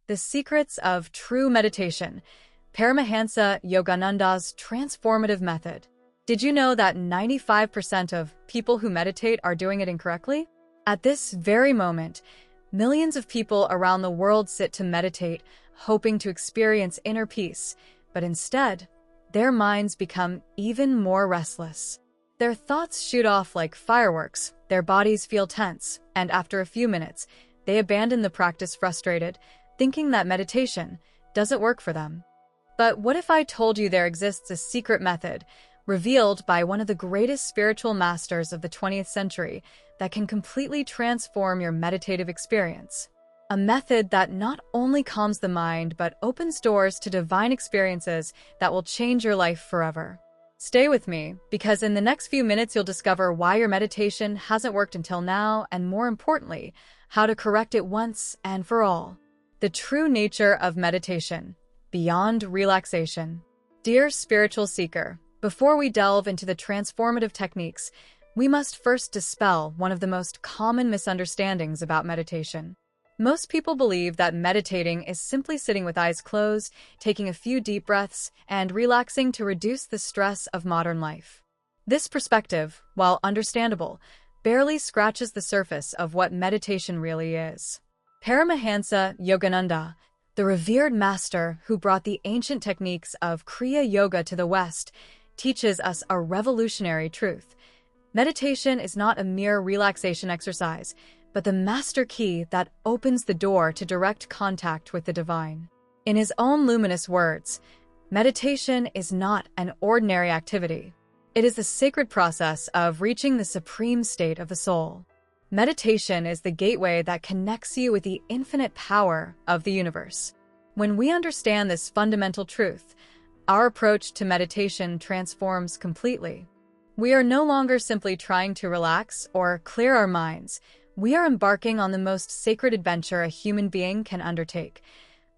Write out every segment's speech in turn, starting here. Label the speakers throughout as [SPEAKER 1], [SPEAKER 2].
[SPEAKER 1] The Secrets of True Meditation, Paramahansa Yogananda's Transformative Method. Did you know that 95% of people who meditate are doing it incorrectly? At this very moment, millions of people around the world sit to meditate, hoping to experience inner peace, but instead, their minds become even more restless. Their thoughts shoot off like fireworks, their bodies feel tense, and after a few minutes, they abandon the practice frustrated, thinking that meditation doesn't work for them. But what if I told you there exists a secret method, revealed by one of the greatest spiritual masters of the 20th century, that can completely transform your meditative experience? A method that not only calms the mind, but opens doors to divine experiences that will change your life forever. Stay with me, because in the next few minutes you'll discover why your meditation hasn't worked until now, and more importantly, how to correct it once and for all. The true nature of meditation, beyond relaxation. Dear spiritual seeker, before we delve into the transformative techniques, we must first dispel one of the most common misunderstandings about meditation. Most people believe that meditating is simply sitting with eyes closed, taking a few deep breaths, and relaxing to reduce the stress of modern life. This perspective, while understandable, barely scratches the surface of what meditation really is. Paramahansa Yogananda, the revered master who brought the ancient techniques of Kriya yoga to the West, teaches us a revolutionary truth. Meditation is not a mere relaxation exercise, but the master key that opens the door to direct contact with the divine. In his own luminous words, meditation is not an ordinary activity. It is the sacred process of reaching the supreme state of the soul. Meditation is the gateway that connects you with the infinite power of the universe. When we understand this fundamental truth, our approach to meditation transforms completely. We are no longer simply trying to relax or clear our minds. We are embarking on the most sacred adventure a human being can undertake,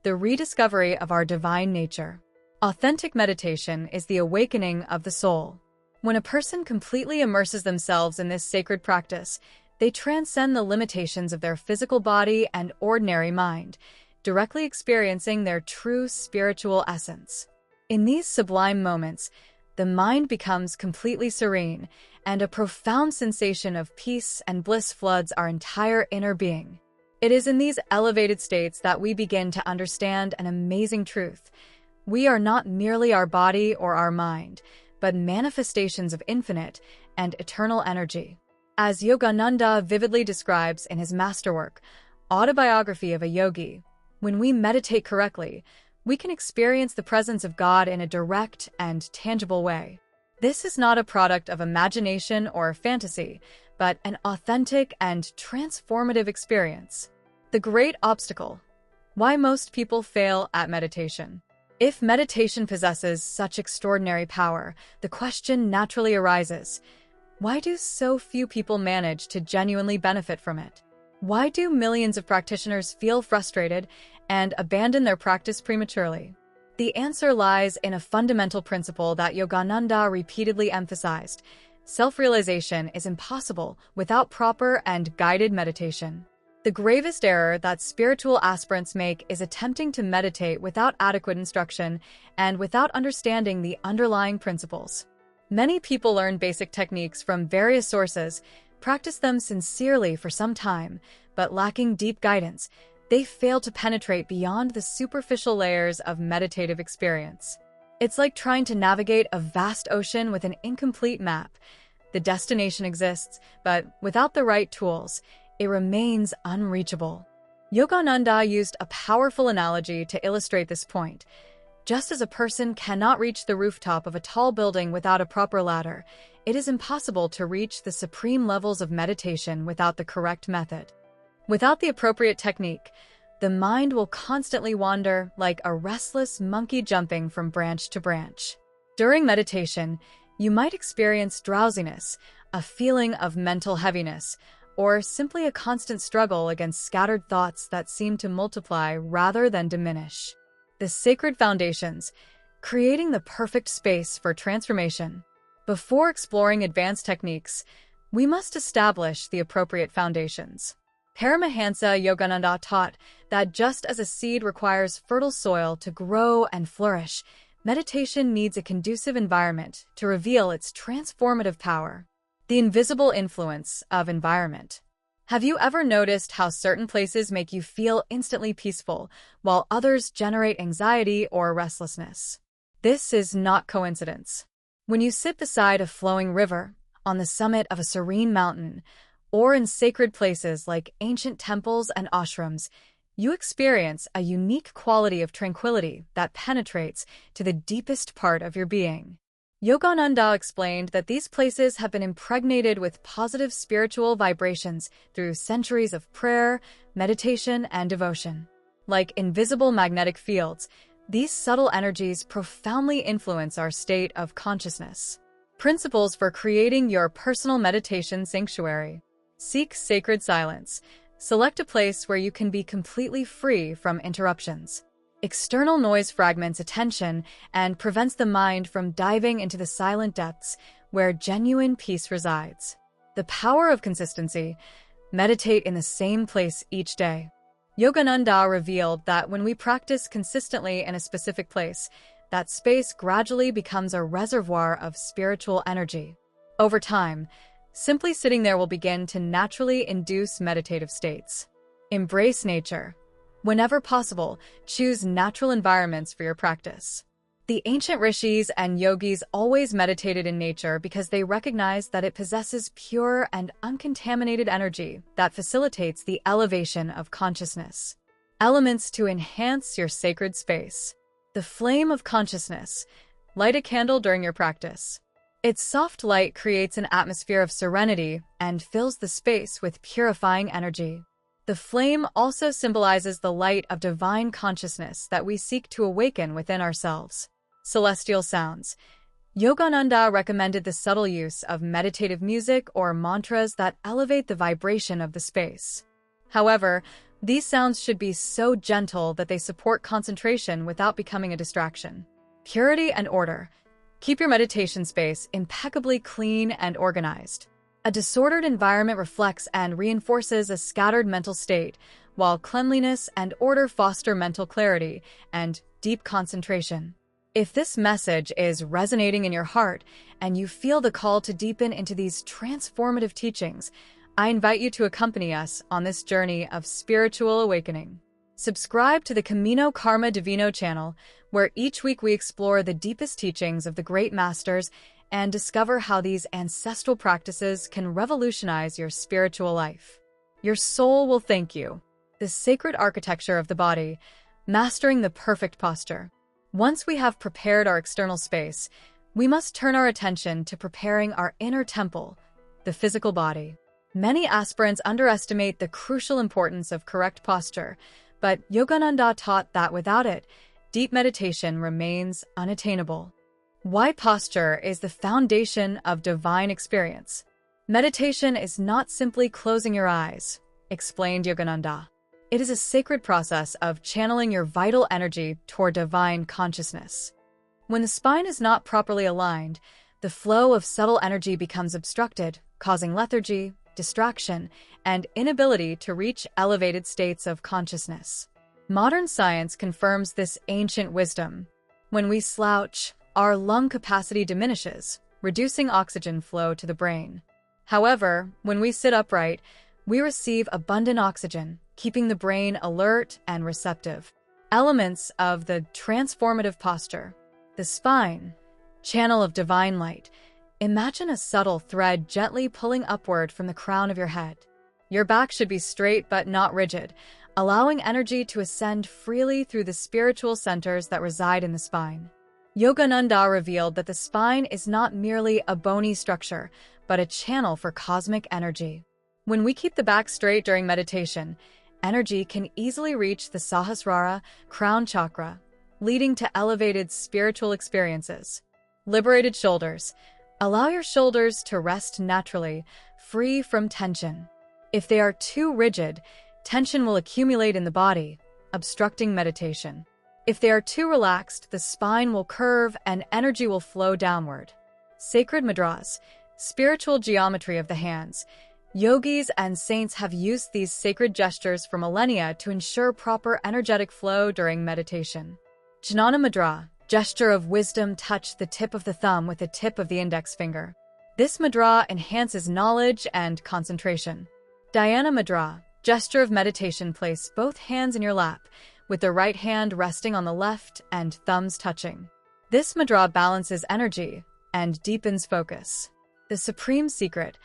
[SPEAKER 1] the rediscovery of our divine nature. Authentic meditation is the awakening of the soul. When a person completely immerses themselves in this sacred practice, they transcend the limitations of their physical body and ordinary mind, directly experiencing their true spiritual essence. In these sublime moments, the mind becomes completely serene, and a profound sensation of peace and bliss floods our entire inner being. It is in these elevated states that we begin to understand an amazing truth. We are not merely our body or our mind, but manifestations of infinite and eternal energy. As Yogananda vividly describes in his masterwork, Autobiography of a Yogi, when we meditate correctly, we can experience the presence of God in a direct and tangible way. This is not a product of imagination or fantasy, but an authentic and transformative experience. The great obstacle: why most people fail at meditation. If meditation possesses such extraordinary power, the question naturally arises: why do so few people manage to genuinely benefit from it? Why do millions of practitioners feel frustrated and abandon their practice prematurely? The answer lies in a fundamental principle that Yogananda repeatedly emphasized: self-realization is impossible without proper and guided meditation. The gravest error that spiritual aspirants make is attempting to meditate without adequate instruction and without understanding the underlying principles. Many people learn basic techniques from various sources, practice them sincerely for some time, but lacking deep guidance, they fail to penetrate beyond the superficial layers of meditative experience. It's like trying to navigate a vast ocean with an incomplete map. The destination exists, but without the right tools, it remains unreachable. Yogananda used a powerful analogy to illustrate this point. Just as a person cannot reach the rooftop of a tall building without a proper ladder, it is impossible to reach the supreme levels of meditation without the correct method. Without the appropriate technique, the mind will constantly wander like a restless monkey jumping from branch to branch. During meditation, you might experience drowsiness, a feeling of mental heaviness, or simply a constant struggle against scattered thoughts that seem to multiply rather than diminish. The sacred foundations, creating the perfect space for transformation. Before exploring advanced techniques, we must establish the appropriate foundations. Paramahansa Yogananda taught that just as a seed requires fertile soil to grow and flourish, meditation needs a conducive environment to reveal its transformative power. The invisible influence of environment. Have you ever noticed how certain places make you feel instantly peaceful, while others generate anxiety or restlessness? This is not coincidence. When you sit beside a flowing river, on the summit of a serene mountain, or in sacred places like ancient temples and ashrams, you experience a unique quality of tranquility that penetrates to the deepest part of your being. Yogananda explained that these places have been impregnated with positive spiritual vibrations through centuries of prayer, meditation, and devotion. Like invisible magnetic fields, these subtle energies profoundly influence our state of consciousness. Principles for creating your personal meditation sanctuary. Seek sacred silence. Select a place where you can be completely free from interruptions. External noise fragments attention and prevents the mind from diving into the silent depths where genuine peace resides. The power of consistency. Meditate in the same place each day. Yogananda revealed that when we practice consistently in a specific place, that space gradually becomes a reservoir of spiritual energy. Over time, simply sitting there will begin to naturally induce meditative states. Embrace nature. Whenever possible, choose natural environments for your practice. The ancient rishis and yogis always meditated in nature because they recognized that it possesses pure and uncontaminated energy that facilitates the elevation of consciousness. Elements to enhance your sacred space. The flame of consciousness. Light a candle during your practice. Its soft light creates an atmosphere of serenity and fills the space with purifying energy. The flame also symbolizes the light of divine consciousness that we seek to awaken within ourselves. Celestial sounds. Yogananda recommended the subtle use of meditative music or mantras that elevate the vibration of the space. However, these sounds should be so gentle that they support concentration without becoming a distraction. Purity and order. Keep your meditation space impeccably clean and organized. A disordered environment reflects and reinforces a scattered mental state, while cleanliness and order foster mental clarity and deep concentration. If this message is resonating in your heart and you feel the call to deepen into these transformative teachings, I invite you to accompany us on this journey of spiritual awakening. Subscribe to the Camino Karma Divino channel, where each week we explore the deepest teachings of the great masters and discover how these ancestral practices can revolutionize your spiritual life. Your soul will thank you. The sacred architecture of the body, mastering the perfect posture. Once we have prepared our external space, we must turn our attention to preparing our inner temple, the physical body. Many aspirants underestimate the crucial importance of correct posture, but Yogananda taught that without it, deep meditation remains unattainable. Why posture is the foundation of divine experience. Meditation is not simply closing your eyes, explained Yogananda. It is a sacred process of channeling your vital energy toward divine consciousness. When the spine is not properly aligned, the flow of subtle energy becomes obstructed, causing lethargy, distraction, and inability to reach elevated states of consciousness. Modern science confirms this ancient wisdom. When we slouch, our lung capacity diminishes, reducing oxygen flow to the brain. However, when we sit upright, we receive abundant oxygen, keeping the brain alert and receptive. Elements of the transformative posture. The spine, channel of divine light. Imagine a subtle thread gently pulling upward from the crown of your head. Your back should be straight but not rigid, allowing energy to ascend freely through the spiritual centers that reside in the spine. Yogananda revealed that the spine is not merely a bony structure, but a channel for cosmic energy. When we keep the back straight during meditation, energy can easily reach the Sahasrara, crown chakra, leading to elevated spiritual experiences. Liberated shoulders. Allow your shoulders to rest naturally, free from tension. If they are too rigid, tension will accumulate in the body, obstructing meditation. If they are too relaxed, the spine will curve and energy will flow downward. Sacred mudras, spiritual geometry of the hands. Yogis and saints have used these sacred gestures for millennia to ensure proper energetic flow during meditation. Jnana Mudra, gesture of wisdom, touch the tip of the thumb with the tip of the index finger. This mudra enhances knowledge and concentration. Dhyana Mudra, gesture of meditation, place both hands in your lap, with the right hand resting on the left and thumbs touching. This mudra balances energy and deepens focus. The supreme secret,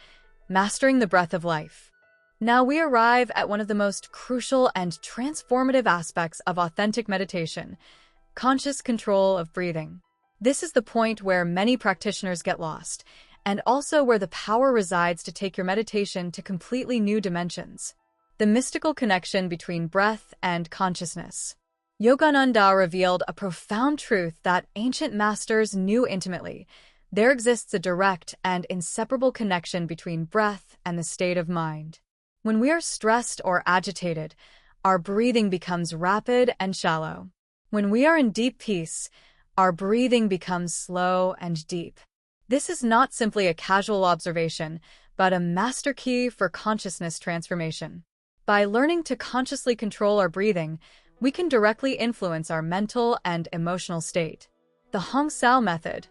[SPEAKER 1] mastering the breath of life. Now we arrive at one of the most crucial and transformative aspects of authentic meditation, conscious control of breathing. This is the point where many practitioners get lost, and also where the power resides to take your meditation to completely new dimensions. The mystical connection between breath and consciousness. Yogananda revealed a profound truth that ancient masters knew intimately. There exists a direct and inseparable connection between breath and the state of mind. When we are stressed or agitated, our breathing becomes rapid and shallow. When we are in deep peace, our breathing becomes slow and deep. This is not simply a casual observation, but a master key for consciousness transformation. By learning to consciously control our breathing, we can directly influence our mental and emotional state. The Hong-Sau method,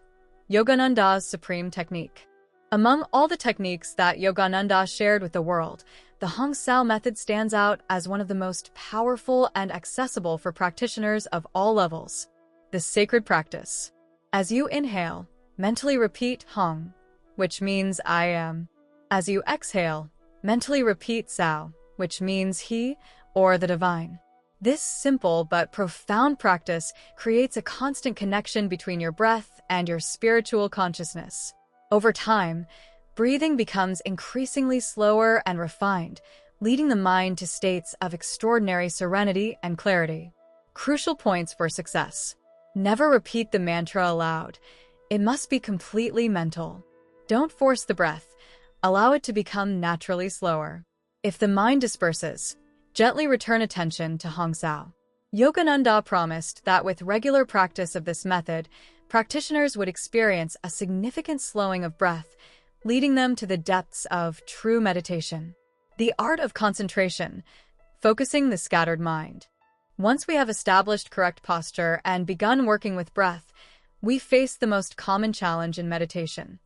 [SPEAKER 1] Yogananda's supreme technique. Among all the techniques that Yogananda shared with the world, the Hong-Sau method stands out as one of the most powerful and accessible for practitioners of all levels. The sacred practice. As you inhale, mentally repeat Hong, which means I am. As you exhale, mentally repeat Sau, which means he or the divine. This simple but profound practice creates a constant connection between your breath and your spiritual consciousness. Over time, breathing becomes increasingly slower and refined, leading the mind to states of extraordinary serenity and clarity. Crucial points for success. Never repeat the mantra aloud. It must be completely mental. Don't force the breath. Allow it to become naturally slower. If the mind disperses, gently return attention to Hong-Sau. Yogananda promised that with regular practice of this method, practitioners would experience a significant slowing of breath, leading them to the depths of true meditation. The art of concentration, focusing the scattered mind. Once we have established correct posture and begun working with breath, we face the most common challenge in meditation,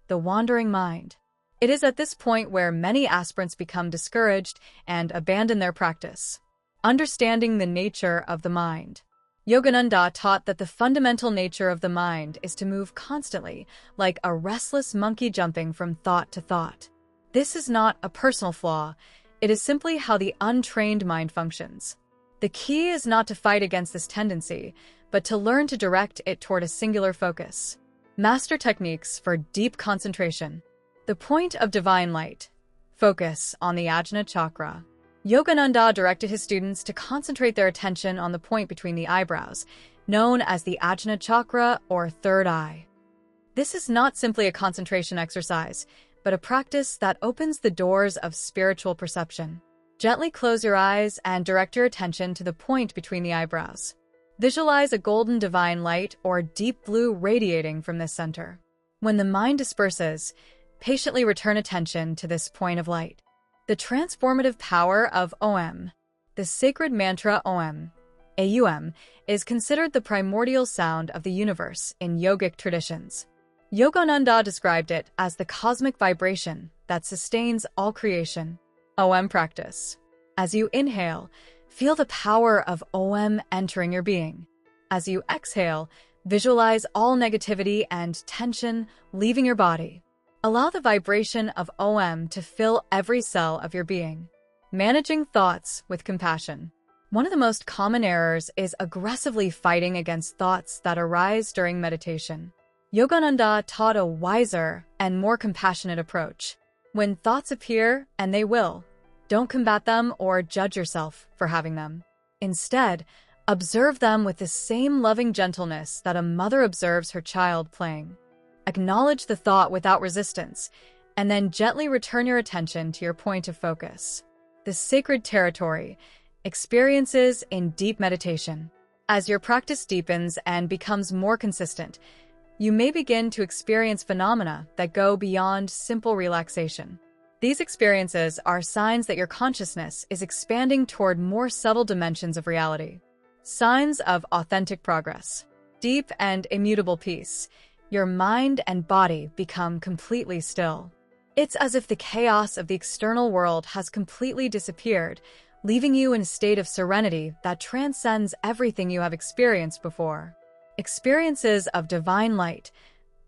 [SPEAKER 1] the wandering mind. It is at this point where many aspirants become discouraged and abandon their practice. Understanding the nature of the mind. Yogananda taught that the fundamental nature of the mind is to move constantly, like a restless monkey jumping from thought to thought. This is not a personal flaw, it is simply how the untrained mind functions. The key is not to fight against this tendency, but to learn to direct it toward a singular focus. Master techniques for deep concentration. The point of divine light. Focus on the Ajna chakra. Yogananda directed his students to concentrate their attention on the point between the eyebrows, known as the Ajna chakra or third eye. This is not simply a concentration exercise, but a practice that opens the doors of spiritual perception. Gently close your eyes and direct your attention to the point between the eyebrows. Visualize a golden divine light or deep blue radiating from this center. When the mind disperses, patiently return attention to this point of light. The transformative power of Om. The sacred mantra Om, Aum, is considered the primordial sound of the universe in yogic traditions. Yogananda described it as the cosmic vibration that sustains all creation. Om practice. As you inhale, feel the power of Om entering your being. As you exhale, visualize all negativity and tension leaving your body. Allow the vibration of Om to fill every cell of your being. Managing thoughts with compassion. One of the most common errors is aggressively fighting against thoughts that arise during meditation. Yogananda taught a wiser and more compassionate approach. When thoughts appear, and they will, don't combat them or judge yourself for having them. Instead, observe them with the same loving gentleness that a mother observes her child playing. Acknowledge the thought without resistance, and then gently return your attention to your point of focus. The sacred territory, experiences in deep meditation. As your practice deepens and becomes more consistent, you may begin to experience phenomena that go beyond simple relaxation. These experiences are signs that your consciousness is expanding toward more subtle dimensions of reality. Signs of authentic progress. Deep and immutable peace. Your mind and body become completely still. It's as if the chaos of the external world has completely disappeared, leaving you in a state of serenity that transcends everything you have experienced before. Experiences of divine light.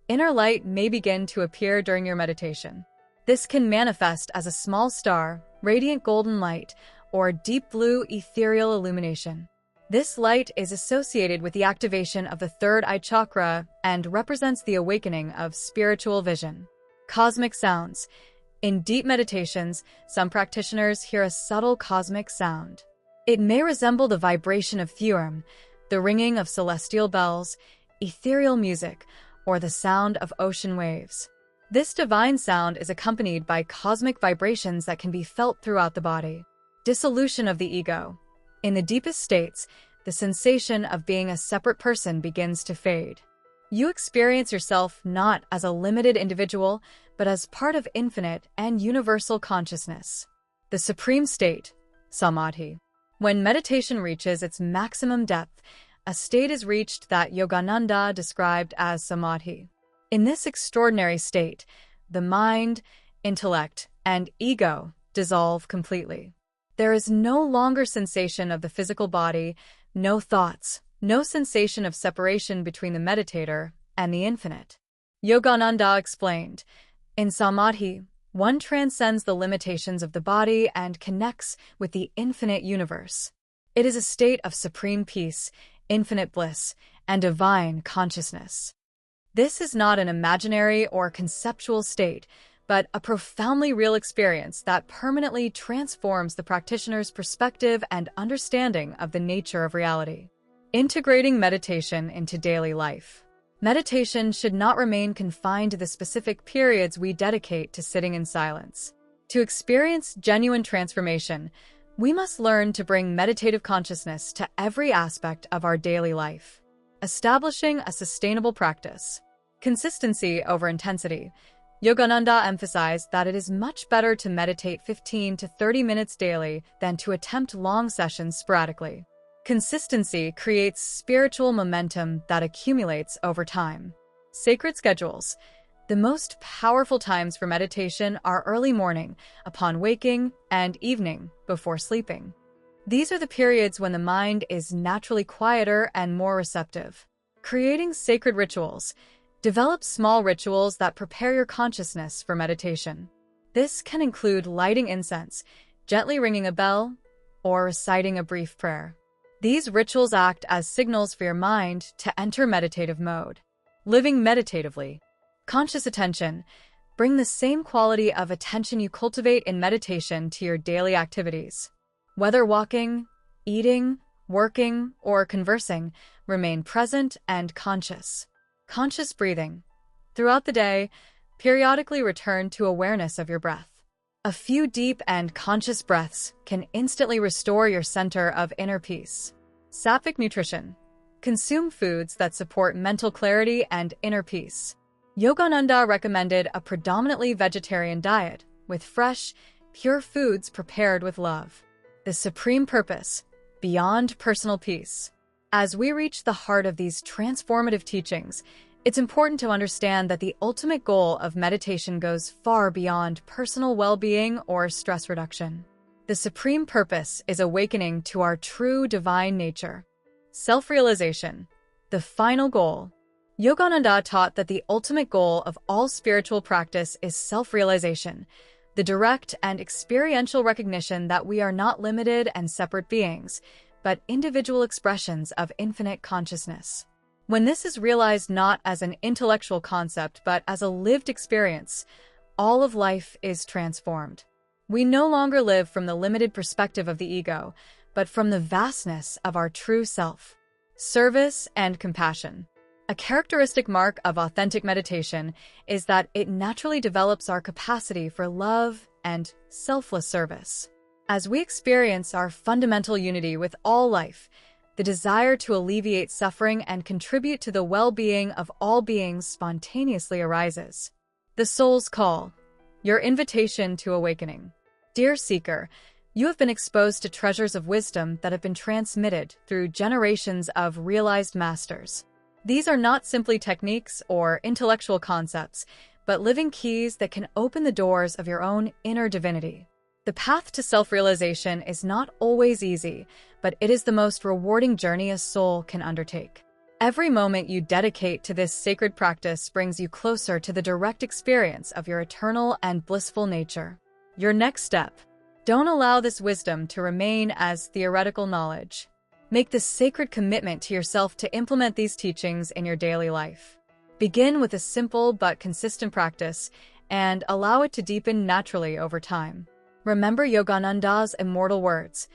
[SPEAKER 1] Inner light may begin to appear during your meditation. This can manifest as a small star, radiant golden light, or deep blue ethereal illumination. This light is associated with the activation of the third eye chakra and represents the awakening of spiritual vision. Cosmic sounds. In deep meditations, some practitioners hear a subtle cosmic sound. It may resemble the vibration of Thurum, the ringing of celestial bells, ethereal music, or the sound of ocean waves. This divine sound is accompanied by cosmic vibrations that can be felt throughout the body. Dissolution of the ego. In the deepest states, the sensation of being a separate person begins to fade. You experience yourself not as a limited individual, but as part of infinite and universal consciousness. The supreme state, Samadhi. When meditation reaches its maximum depth, a state is reached that Yogananda described as Samadhi. In this extraordinary state, the mind, intellect, and ego dissolve completely. There is no longer sensation of the physical body, no thoughts, no sensation of separation between the meditator and the infinite. Yogananda explained, in Samadhi, one transcends the limitations of the body and connects with the infinite universe. It is a state of supreme peace, infinite bliss, and divine consciousness. This is not an imaginary or conceptual state, but a profoundly real experience that permanently transforms the practitioner's perspective and understanding of the nature of reality. Integrating meditation into daily life. Meditation should not remain confined to the specific periods we dedicate to sitting in silence. To experience genuine transformation, we must learn to bring meditative consciousness to every aspect of our daily life. Establishing a sustainable practice. Consistency over intensity. Yogananda emphasized that it is much better to meditate 15 to 30 minutes daily than to attempt long sessions sporadically. Consistency creates spiritual momentum that accumulates over time. Sacred schedules. The most powerful times for meditation are early morning, upon waking, and evening, before sleeping. These are the periods when the mind is naturally quieter and more receptive. Creating sacred rituals. Develop small rituals that prepare your consciousness for meditation. This can include lighting incense, gently ringing a bell, or reciting a brief prayer. These rituals act as signals for your mind to enter meditative mode. Living meditatively. Conscious attention. Bring the same quality of attention you cultivate in meditation to your daily activities. Whether walking, eating, working, or conversing, remain present and conscious. Conscious breathing. Throughout the day, periodically return to awareness of your breath. A few deep and conscious breaths can instantly restore your center of inner peace. Sattvic nutrition. Consume foods that support mental clarity and inner peace. Yogananda recommended a predominantly vegetarian diet, with fresh, pure foods prepared with love. The supreme purpose, beyond personal peace. As we reach the heart of these transformative teachings, it's important to understand that the ultimate goal of meditation goes far beyond personal well-being or stress reduction. The supreme purpose is awakening to our true divine nature. Self-realization, the final goal. Yogananda taught that the ultimate goal of all spiritual practice is self-realization, the direct and experiential recognition that we are not limited and separate beings, but individual expressions of infinite consciousness. When this is realized not as an intellectual concept but as a lived experience, all of life is transformed. We no longer live from the limited perspective of the ego, but from the vastness of our true self. Service and compassion. A characteristic mark of authentic meditation is that it naturally develops our capacity for love and selfless service. As we experience our fundamental unity with all life, the desire to alleviate suffering and contribute to the well-being of all beings spontaneously arises. The soul's call. your invitation to awakening. Dear seeker, you have been exposed to treasures of wisdom that have been transmitted through generations of realized masters. These are not simply techniques or intellectual concepts, but living keys that can open the doors of your own inner divinity. The path to self-realization is not always easy, but it is the most rewarding journey a soul can undertake. Every moment you dedicate to this sacred practice brings you closer to the direct experience of your eternal and blissful nature. Your next step. Don't allow this wisdom to remain as theoretical knowledge. Make this sacred commitment to yourself to implement these teachings in your daily life. Begin with a simple but consistent practice and allow it to deepen naturally over time. Remember Yogananda's immortal words.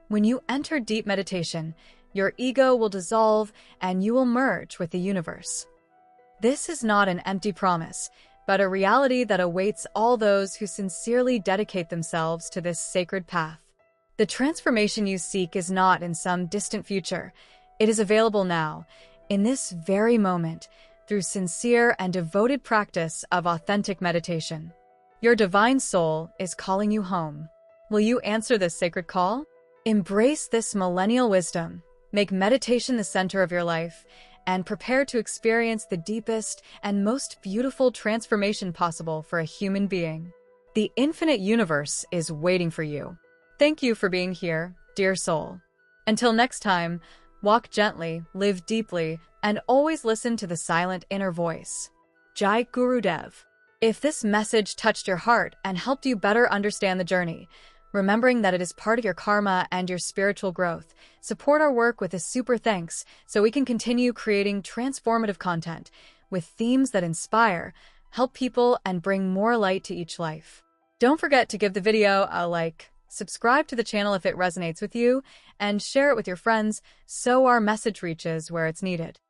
[SPEAKER 1] When you enter deep meditation, your ego will dissolve and you will merge with the universe. This is not an empty promise, but a reality that awaits all those who sincerely dedicate themselves to this sacred path. The transformation you seek is not in some distant future. It is available now, in this very moment, through sincere and devoted practice of authentic meditation. Your divine soul is calling you home. Will you answer this sacred call? Embrace this millennial wisdom, make meditation the center of your life, and prepare to experience the deepest and most beautiful transformation possible for a human being. The infinite universe is waiting for you. Thank you for being here, dear soul. Until next time, walk gently, live deeply, and always listen to the silent inner voice. Jai Gurudev. If this message touched your heart and helped you better understand the journey, remembering that it is part of your karma and your spiritual growth, support our work with a super thanks so we can continue creating transformative content with themes that inspire, help people, and bring more light to each life. Don't forget to give the video a like, subscribe to the channel if it resonates with you, and share it with your friends so our message reaches where it's needed.